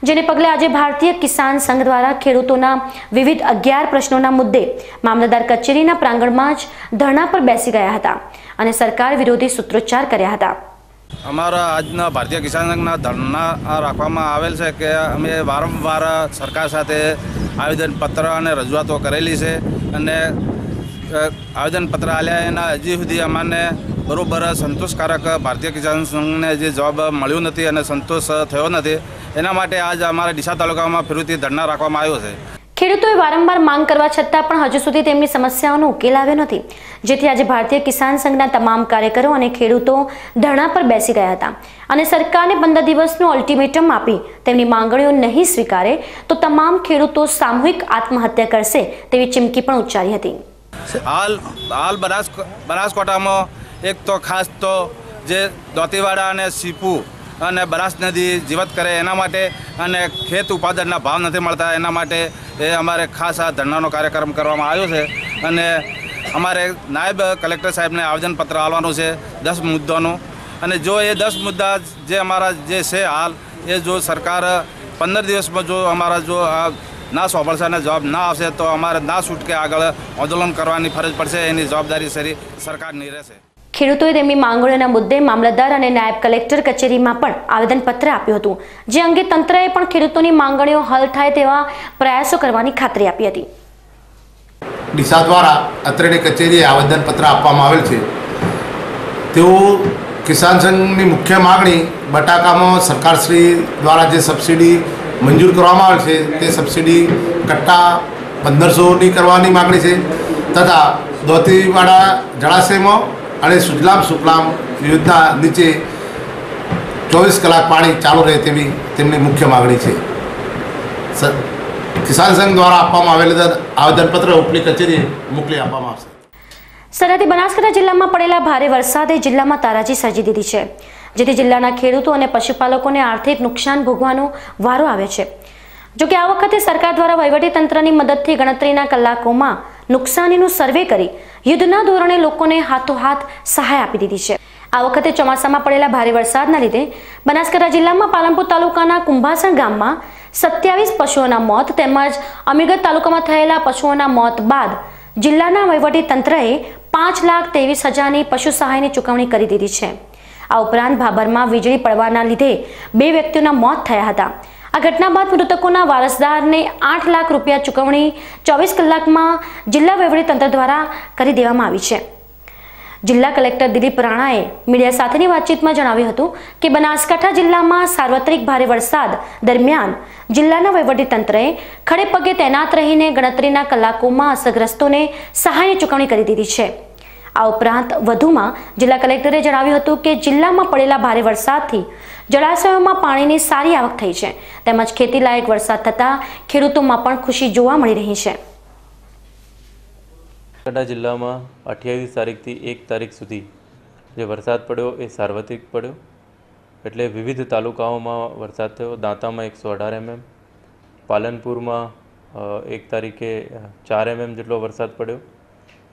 A: જેને પગલે આજે ભારતીય કિસાન સંઘ દ્વારા ખેડૂતોના વિવિધ 11 પ્રશ્નોના મુદ્દે મામલતદાર કચેરીના પ્રાંગણમાં જ ધરણા પર બેસી ગયા હતા અને સરકાર વિરોધી સૂત્રોચ્ચાર કર્યા હતા.
S: અમારા આજના ભારતીય કિસાન સંઘના ધરણા રાખવામાં આવેલ છે કે અમે વારંવાર સરકાર સાથે આવેદનપત્ર અને રજૂઆતો કરેલી છે અને આવેદનપત્ર આલ્યા એના હજી સુધી અમને બરોબર સંતોષકારક ભારતીય કિસાન સંઘને જે જવાબ મળ્યો નથી અને સંતોષ થયો નથી. એના માટે આજ અમારા ડીસા તાલુકામાં ફરીથી ધરણા રાખવામાં આવ્યો છે.
A: ખેડૂતોએ વારંવાર માંગ કરવા છતાં પણ હજુ સુધી તેમની સમસ્યાઓનો ઉકેલ આવ્યો નથી, જેથી આજે ભારતીય કિસાન સંઘના તમામ કાર્યકરો અને ખેડૂતો ધરણા પર બેસી ગયા હતા અને સરકારને 15 દિવસનું અલ્ટિમેટમ આપી તેમની માંગણીઓ નહીં સ્વીકારે તો તમામ ખેડૂતો સામૂહિક આત્મહત્યા કરશે તેવી ચીમકી પણ ઉચ્ચારી હતી.
S: હાલ બનાસકાંઠામાં એક તો ખાસ તો જે દોતીવાડા અને સીપુ અને બનાસ નદી જીવત કરે એના માટે અને ખેત ઉત્પાદનના ભાવ નથી મળતા એના માટે એ અમારે ખાસ આ ધરણાનો કાર્યક્રમ કરવામાં આવ્યો છે અને અમારે નાયબ કલેક્ટર સાહેબને આવેદનપત્ર આપવાનું છે 10 મુદ્દાનું. અને જો એ 10 મુદ્દા જે અમારા જે છે હાલ એ જો સરકાર 15 દિવસમાં જો અમારા જો ના સોંપડશે અને જવાબ ના આવશે તો અમારે ના છૂટકે આગળ આંદોલન કરવાની ફરજ પડશે. એની જવાબદારી સરકારની રહેશે.
A: ખેડૂતોએ તેમની માંગણીઓના મુદ્દે મામલતદાર અને નાયબ કલેક્ટર કચેરીમાં પણ આવેદનપત્ર આપ્યું હતું, જે અંગે તંત્રએ પણ ખેડૂતોની માંગણીઓ હલ થાય તેવા પ્રયાસો કરવાની ખાતરી આપી હતી.
T: ડીસા દ્વારા અત્રેની કચેરીએ આવેદનપત્ર આપવામાં આવેલ છે. તેઓ કિસાન સંઘની મુખ્ય માગણી બટાકામાં સરકારશ્રી દ્વારા જે સબસિડી મંજૂર કરવામાં આવેલ છે તે સબસિડી કટ્ટા 1500ની કરવાની માગણી છે તથા દોતીવાડા જળાશયમાં અને સુજલામ સુફલામ યોજના નીચે 24 કલાક પાણી ચાલુ રહે તેવી તેમની મુખ્ય માગણી છે. કિસાન સંઘ દ્વારા આપવામાં આવેલા આવેદનપત્ર ઉપલી કચેરીએ મોકલી આપવામાં આવશે.
A: સરહદી બનાસકાંઠા જિલ્લામાં પડેલા ભારે વરસાદે જિલ્લામાં તારાજી સર્જી દીધી છે, જેથી જિલ્લાના ખેડૂતો અને પશુપાલકોને આર્થિક નુકસાન ભોગવાનો વારો આવે છે. જોકે આ વખતે સરકાર દ્વારા વહીવટી તંત્રની મદદથી ગણતરીના કલાકોમાં નુકસાનીનું સર્વે કરી યુદ્ધના ધોરણે લોકોને હાથોહાથ સહાય આપી દીધી છે। આ વખતે ચોમાસામાં પડેલા ભારે વરસાદના લીધે બનાસકાંઠા જિલ્લામાં પાલનપુર તાલુકાના કુંભાસણ ગામમાં 27 પશુઓના મોત તેમજ અમીરગઢ તાલુકામાં થયેલા પશુઓના મોત બાદ જિલ્લાના વહીવટી તંત્રએ 5,23,000ની પશુ સહાયની ચૂકવણી કરી દીધી છે। આ ઉપરાંત ભાભરમાં વીજળી પડવાના લીધે 2 વ્યક્તિઓના મોત થયા હતા। આ ઘટના બાદ મૃતકોના વારસદારને 8 લાખ રૂપિયા ચૂકવણી 24 કલાકમાં જિલ્લા વહીવટી તંત્ર દ્વારા કરી દેવામાં આવી છે। જિલ્લા કલેક્ટર દિલીપ રાણાએ મીડિયા સાથેની વાતચીતમાં જણાવ્યું હતું કે બનાસકાંઠા જિલ્લામાં સાર્વત્રિક ભારે વરસાદ દરમિયાન જિલ્લાના વહીવટી તંત્રએ ખડે પગે તૈનાત રહીને ગણતરીના કલાકોમાં અસરગ્રસ્તોને સહાયની ચૂકવણી કરી દીધી છે। આ ઉપરાંત વધુમાં જિલ્લા કલેક્ટરે જણાવ્યું હતું કે જિલ્લામાં પડેલા ભારે વરસાદથી જળાશયોમાં પાણીની સારી આવક થઈ છે તેમજ ખેતીલાયક વરસાદ થતાં ખેડૂતોમાં પણ ખુશી જોવા મળી રહી છે।
U: બનાસકાંઠા જિલ્લામાં 28 તારીખથી 1 તારીખ સુધી જે વરસાદ પડ્યો એ સાર્વત્રિક પડ્યો, એટલે વિવિધ તાલુકાઓમાં વરસાદ થયો। દાંતામાં 118 mm, પાલનપુરમાં 1 તારીખે 4 mm જેટલો વરસાદ પડ્યો।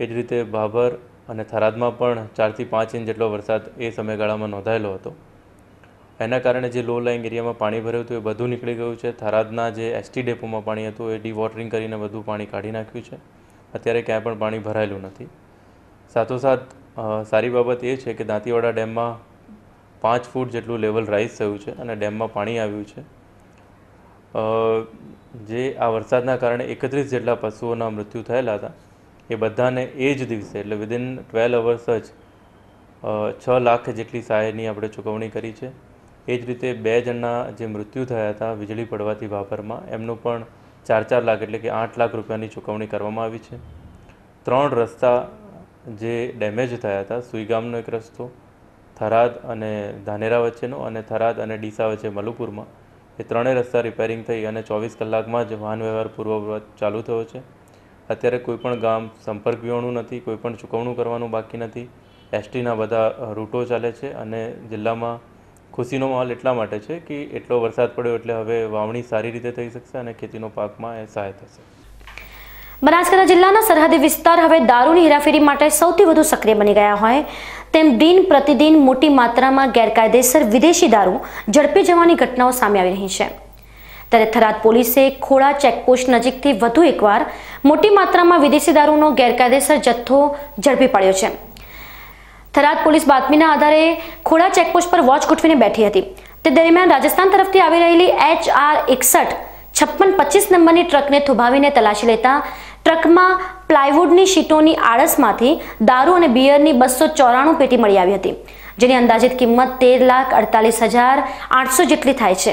U: એ જ રીતે ભાભર અને થરાદમાં પણ 4 થી 5 ઇંચ જેટલો વરસાદ એ સમયગાળામાં નોંધાયેલો હતો। એના કારણે જે લો લાઇંગ એરિયામાં પાણી ભર્યું હતું એ બધું નીકળી ગયું છે। થરાદના જે એસટી ડેપોમાં પાણી હતું એ ડીવોટરિંગ કરીને બધું પાણી કાઢી નાખ્યું છે। અત્યારે ક્યાંય પણ પાણી ભરાયેલું નથી। સાથોસાથ સારી બાબત એ છે કે દાંતીવાડા ડેમમાં 5 ફૂટ જેટલું લેવલ રાઇઝ થયું છે અને ડેમમાં પાણી આવ્યું છે। જે આ વરસાદના કારણે 31 જેટલા પશુઓના મૃત્યુ થયેલા હતા એ બધાને એ જ દિવસે એટલે વિધિન 12 અવર્સ જ 6 લાખ જેટલી સહાયની આપણે ચૂકવણી કરી છે। એ જ રીતે 2 જણના જે મૃત્યુ થયા હતા વીજળી પડવાથી ભાભરમાં એમનું પણ 4-4 લાખ એટલે કે 8 લાખ રૂપિયાની ચૂકવણી કરવામાં આવી છે। 3 રસ્તા જે ડેમેજ થયા હતા, સુઈગામનો એક રસ્તો, થરાદ અને ધાનેરા વચ્ચેનો અને થરાદ અને ડીસા વચ્ચે મલુપુરમાં, એ 3 રસ્તા રિપેરિંગ થઈ અને 24 કલાકમાં જ વાહન વ્યવહાર પૂર્વવત ચાલુ થયો છે। અત્યારે કોઈપણ ગામ સંપર્ક વિહોણું નથી, કોઈપણ ચૂકવણું કરવાનું બાકી નથી। એસટીના બધા રૂટો ચાલે છે અને જિલ્લામાં ખુશીનો માહોલ એટલા માટે છે કે એટલો વરસાદ પડ્યો એટલે હવે વાવણી સારી રીતે થઈ શકશે અને ખેતીનો પાકમાં એ સહાય થશે।
A: બનાસકાંઠા જિલ્લાના સરહદી વિસ્તાર હવે દારૂની હેરાફેરી માટે સૌથી વધુ સક્રિય બની ગયા હોય તેમ દિન પ્રતિદિન મોટી માત્રામાં ગેરકાયદેસર વિદેશી દારૂ ઝડપી જવાની ઘટનાઓ સામે આવી રહી છે। ત્યારે થરાદ પોલીસે ખોડા ચેકપોસ્ટ નજીકથી વધુ એકવાર મોટી માત્રામાં વિદેશી દારૂનો ગેરકાયદેસર જથ્થો ઝડપી પડ્યો છે। થરાદ પોલીસ બાતમીના આધારે ખોડા ચેકપોસ્ટ પર વોચ ગોઠવીને બેઠી હતી। તે દરમિયાન રાજસ્થાન તરફથી આવી રહેલી HR 615625 નંબરની ટ્રકને થોભાવીને તલાશી લેતા ટ્રકમાં પ્લાયવુડની શીટોની આડસમાંથી દારૂ અને બિયરની 294 પેટી મળી આવી હતી, જેની અંદાજિત કિંમત 13,48,800 જેટલી થાય છે।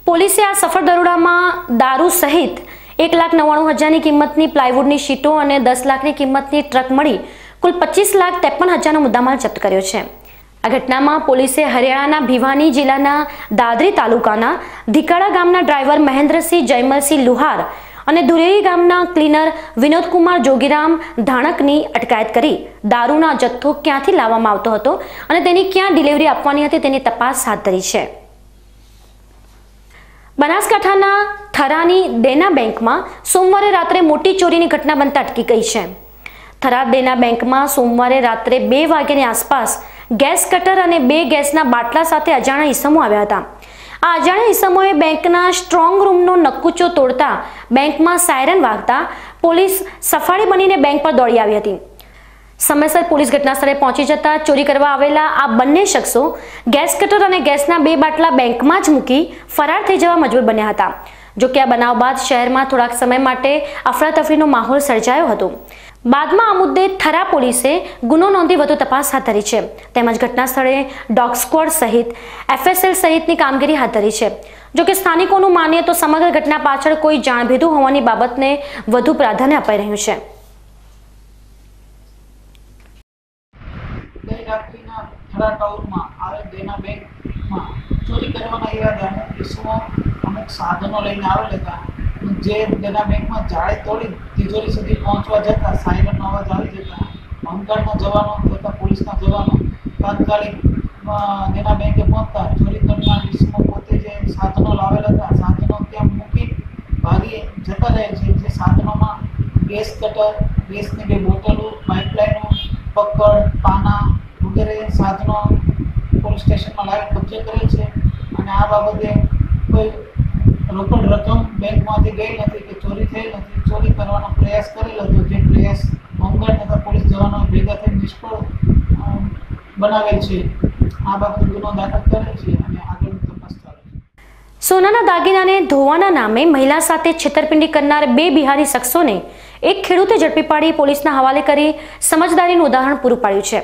A: પોલીસે આ સફળ દરોડામાં દારૂ સહિત 1,99,000ની કિંમતની પ્લાયવુડની શીટો અને 10 લાખની કિંમતની ટ્રક મળી કુલ 25,53,000નો મુદ્દામાલ જપ્ત કર્યો છે। આ ઘટનામાં પોલીસે હરિયાણાના ભિવાની જિલ્લાના દાદરી તાલુકાના ધીકાડા ગામના ડ્રાઈવર મહેન્દ્રસિંહ જયમલસિંહ લુહાર અને ધુરેરી ગામના ક્લીનર વિનોદકુમાર જોગીરામ ધાણકની અટકાયત કરી દારૂના જથ્થો ક્યાંથી લાવવામાં આવતો હતો અને તેની ક્યાં ડિલિવરી આપવાની હતી તેની તપાસ હાથ ધરી છે। બનાસકાંઠાના થરાની દેના બેંકમાં સોમવારે રાત્રે મોટી ચોરીની ઘટના બનતા અટકી ગઈ છે। થરાદ દેના બેંકમાં સોમવારે રાત્રે 2 વાગ્યાની આસપાસ ગેસ કટર અને 2 ગેસના બાટલા સાથે અજાણ્યા ઈસમો આવ્યા હતા। આ અજાણ્યા ઈસમોએ બેંકના સ્ટ્રોંગ રૂમનો નક્કુચો તોડતા બેંકમાં સાયરન વાગતા પોલીસ સફાળી બનીને બેંક પર દોડી આવી હતી। સમયસર પોલીસ ઘટનાસ્થળે પહોંચી જતા ચોરી કરવા આવેલા આ બંને શખ્સો ગેસ કટર અને ગેસના 2 બાટલા બેંકમાં જ મૂકી ફરાર થઈ જવા મજબૂર બન્યા હતા। જો કે આ બનાવ બાદ શહેરમાં થોડાક સમય માટે અફરાતફરીનો માહોલ સર્જાયો હતો। બાદમાં આ મુદ્દે થરા પોલીસે ગુનો નોંધી વધુ તપાસ હાથ ધરી છે તેમજ ઘટના સ્થળે ડોગ સ્ક્વોડ સહિત FSL સહિતની કામગીરી હાથ ધરી છે। જો કે સ્થાનિકોનું માનીએ તો સમગ્ર ઘટના પાછળ કોઈ જાણભેદુ હોવાની બાબતને વધુ પ્રાધાન્ય અપાઈ રહ્યું છે।
V: થરા ટાઉનમાં આવેલ દેના બેંકમાં ચોરી કરવાના ઈરાદાને અમુક સાધનો લઈને આવેલ હતા, જે દેના બેંકમાં જાળી તોડી તિજોરી સુધી પહોંચવા જતા સાયરનનો અવાજ આવી જતા હોમગાર્ડના જવાનો તથા પોલીસના જવાનો તાત્કાલિક દેના બેંકે પહોંચતા ચોરી કરનાર ઈસમો પોતે જે સાધનો લાવેલા હતા સાધનો ત્યાં મૂકી ભાગી જતા રહે છે। જે સાધનોમાં ગેસ કટર, ગેસની 2 બોટલો, પાઇપલાઇનો, પકડ, પાના વગેરે સાધનો પોલીસ સ્ટેશનમાં લાવી કબજે કરેલ છે અને આ બાબતે કોઈ રોકડ રકમ બેંકમાંથી ગઈ નથી કે ચોરી થઈ નથી. ચોરી કરવાનો પ્રયાસ કરેલો હતો, જે પ્રયાસ હોમગાર્ડ તથા પોલીસ જવાનો ભેગા થઈ નિષ્ફળ બનાવેલ છે. આ બાબતે ગુનો દાખલ કરેલ છે અને આગળની તપાસ ચાલુ છે.
A: સોનાના દાગીનાને ધોવાના નામે મહિલા સાથે છેતરપિંડી કરનાર 2 બિહારી શખ્સોને એક ખેડૂતે ઝડપી પાડી પોલીસના હવાલે કરી સમજદારીનું ઉદાહરણ પૂરું પાડ્યું છે.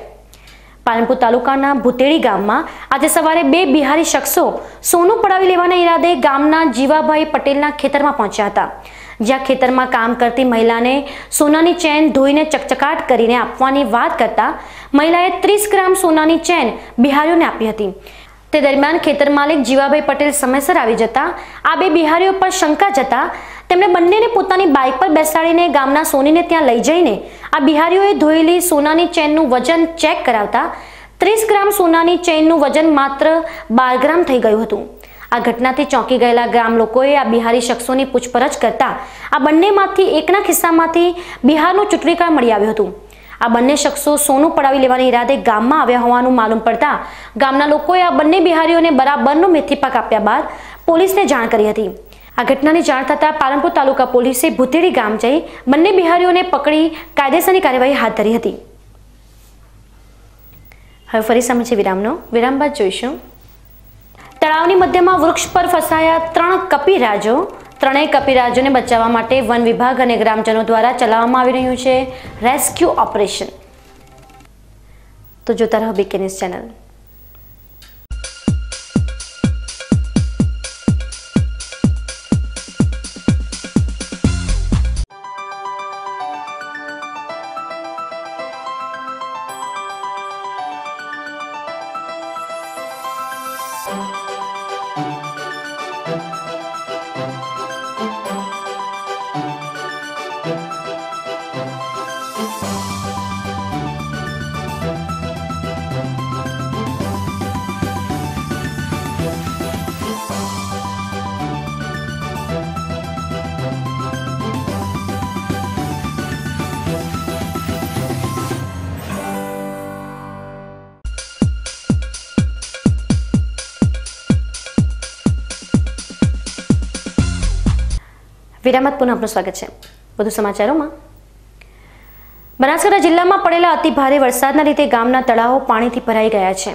A: પાલનપુર તાલુકાના ભૂતેડી ગામમાં આજે સવારે 2 બિહારી શખ્સો સોનું પડાવી લેવાના ઈરાદે ગામના જીવાભાઈ પટેલના ખેતરમાં પહોંચ્યા હતા, જ્યાં ખેતરમાં કામ કરતી મહિલાને સોનાની ચેન ધોઈને ચકચકાટ કરીને આપવાની વાત કરતા મહિલાએ 30 ગ્રામ સોનાની ચેન બિહારીઓને આપી હતી. તે દરમિયાન ખેતર માલિક જીવાભાઈ પટેલ સમયસર આવી જતા આ 2 બિહારીઓ પર શંકા જતા તેમણે બંનેને પોતાની બાઇક પર બેસાડીને ગામના સોનીને ત્યાં લઈ જઈને આ બિહારીઓએ ધોયેલી સોનાની ચેનનું વજન ચેક કરાવતા 30 ગ્રામ સોનાની ચેનનું વજન માત્ર 12 ગ્રામ થઈ ગયું હતું. આ ઘટનાથી ચોંકી ગયેલા ગ્રામ લોકોએ આ બિહારી શખ્સોની પૂછપરછ કરતા આ બંનેમાંથી એકના ખિસ્સામાંથી બિહારનું ચૂંટણી કાર્ડ મળી આવ્યું હતું. આ બંને શખ્સો સોનું પડાવી લેવાના ઈરાદે ગામમાં આવ્યા હોવાનું માલુમ પડતા ગામના લોકોએ આ બંને બિહારીઓને બરાબરનો મેથી પાક આપ્યા બાદ પોલીસને જાણ કરી હતી. આ ઘટનાની જાણ થતાં પાલનપુર તાલુકા પોલીસે ભૂતેડી ગામ જઈ બંને બિહારીઓને પકડી કાયદેસરની કાર્યવાહી હાથ ધરી હતી. હવે ફરી સમય છે વિરામનો. વિરામ બાદ જોઈશું. તળાવની મધ્યમાં વૃક્ષ પર ફસાયા 3 કપિરાજો. 3 કપિરાજોને બચાવવા માટે વન વિભાગ અને ગ્રામજનો દ્વારા ચલાવવામાં આવી રહ્યું છે રેસ્ક્યુ ઓપરેશન. તો જોતા રહો બીકે ન્યૂઝ ચેનલ. વિરામત પુનઃ આપનું સ્વાગત છે. વધુ સમાચારોમાં બનાસકાંઠા જિલ્લામાં પડેલા અતિ ભારે વરસાદના લીધે ગામના તળાવો પાણીથી ભરાઈ ગયા છે.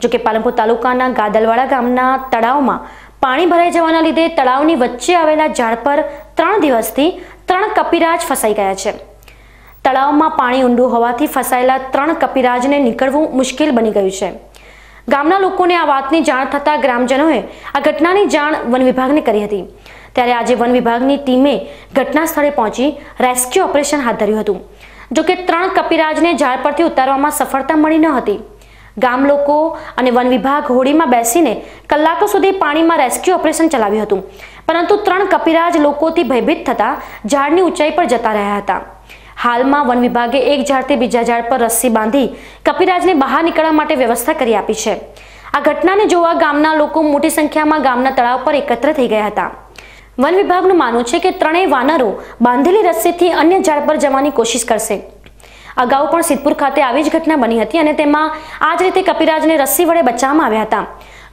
A: જોકે પાલનપુર તાલુકાના ગાદલવાડા ગામના તળાવમાં પાણી ભરાઈ જવાના લીધે તળાવની વચ્ચે આવેલા ઝાડ પર 3 દિવસથી 3 કપિરાજ ફસાઈ ગયા છે. તળાવમાં પાણી ઊંડું હોવાથી ફસાયેલા 3 કપિરાજને નીકળવું મુશ્કેલ બની ગયું છે. ગામના લોકોને આ વાતની જાણ થતાં ગ્રામજનોએ આ ઘટનાની જાણ વન વિભાગને કરી હતી. ત્યારે આજે વન વિભાગની ટીમે ઘટના સ્થળે પહોંચી રેસ્ક્યુ ઓપરેશન હાથ ધર્યું હતું. જોકે 3 કપિરાજને ઝાડ પરથી ઉતારવામાં સફળતા મળી ન હતી. ગામ લોકો અને વન વિભાગ હોડીમાં બેસીને કલાકો સુધી પાણીમાં રેસ્ક્યુ ઓપરેશન ચલાવ્યું હતું, પરંતુ 3 કપિરાજ લોકોથી ભયભીત થતા ઝાડની ઊંચાઈ પર જતા રહ્યા હતા. હાલમાં વન વિભાગે એક ઝાડથી બીજા ઝાડ પર રસ્સી બાંધી કપિરાજને બહાર નીકળવા માટે વ્યવસ્થા કરી આપી છે. આ ઘટનાને જોવા ગામના લોકો મોટી સંખ્યામાં ગામના તળાવ પર એકત્ર થઈ ગયા હતા. વન વિભાગનું માનવું છે કે 3 વાનરો બાંધેલી રસ્સીથી અન્ય ઝાડ પર જવાની કોશિશ કરશે. અગાઉ પણ સિદ્ધપુર ખાતે આવી જ ઘટના બની હતી અને તેમાં આ જ રીતે કપિરાજને રસ્સી વડે બચાવવામાં આવ્યા હતા.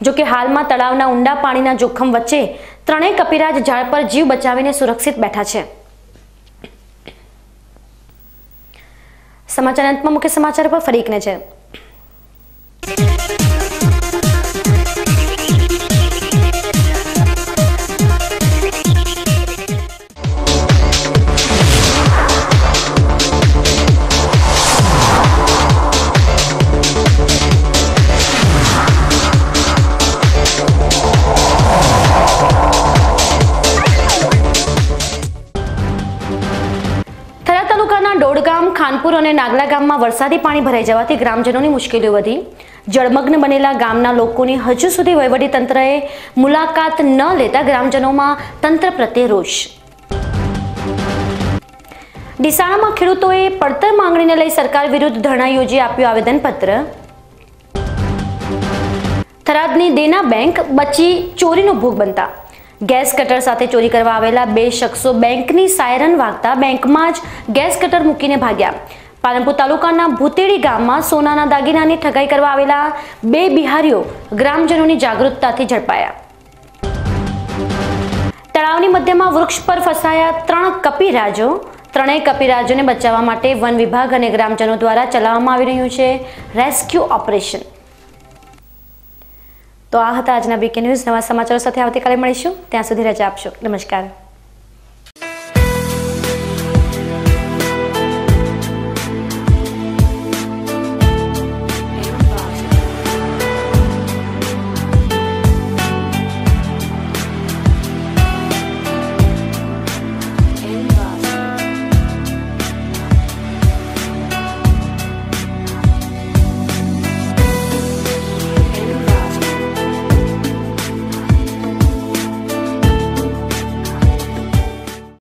A: જોકે હાલમાં તળાવના ઊંડા પાણીના જોખમ વચ્ચે 3 કપિરાજ ઝાડ પર જીવ બચાવીને સુરક્ષિત બેઠા છે. સમાચાર અંતમાં મુખ્ય સમાચાર પર ફરી એક નજર. ખાનપુર અને નાગલા ગામમાં વરસાદી પાણી ભરાઈ જવાથી ગ્રામજનોની મુશ્કેલીઓ વધી. જળમગ્ન બનેલા ગામના લોકોની હજુ સુધી વહીવટીતંત્રએ મુલાકાત ન લેતા ગ્રામજનોમાં તંત્ર પ્રત્યે રોષ. ડીસાણામાં ખેડૂતોએ પડતર માંગણીને લઈ સરકાર વિરુદ્ધ ધરણા યોજી આપ્યું આવેદનપત્ર. થરાદની દેના બેંક બચી ચોરીનો ભોગ બનતા ગેસ કટર સાથે ચોરી કરવા આવેલા 2 શખ્સો બેંકની સાયરન વાગતા બેંકમાં જ ગેસ કટર મૂકીને ભાગ્યા. પાલનપુર તાલુકાના ભૂતેડી ગામમાં સોનાના દાગીનાની ઠગાઈ કરવા આવેલા 2 બિહારીઓ ગ્રામજનોની જાગૃતતાથી ઝડપાયા. તળાવની મધ્યમાં વૃક્ષ પર ફસાયા 3 કપિરાજો. 3 કપિરાજોને બચાવવા માટે વન વિભાગ અને ગ્રામજનો દ્વારા ચલાવવામાં આવી રહ્યું છે રેસ્ક્યુ ઓપરેશન. તો આ હતા આજના બીકે ન્યૂઝ. નવા સમાચારો સાથે આવતીકાલે મળીશું. ત્યાં સુધી રજા આપશો. નમસ્કાર.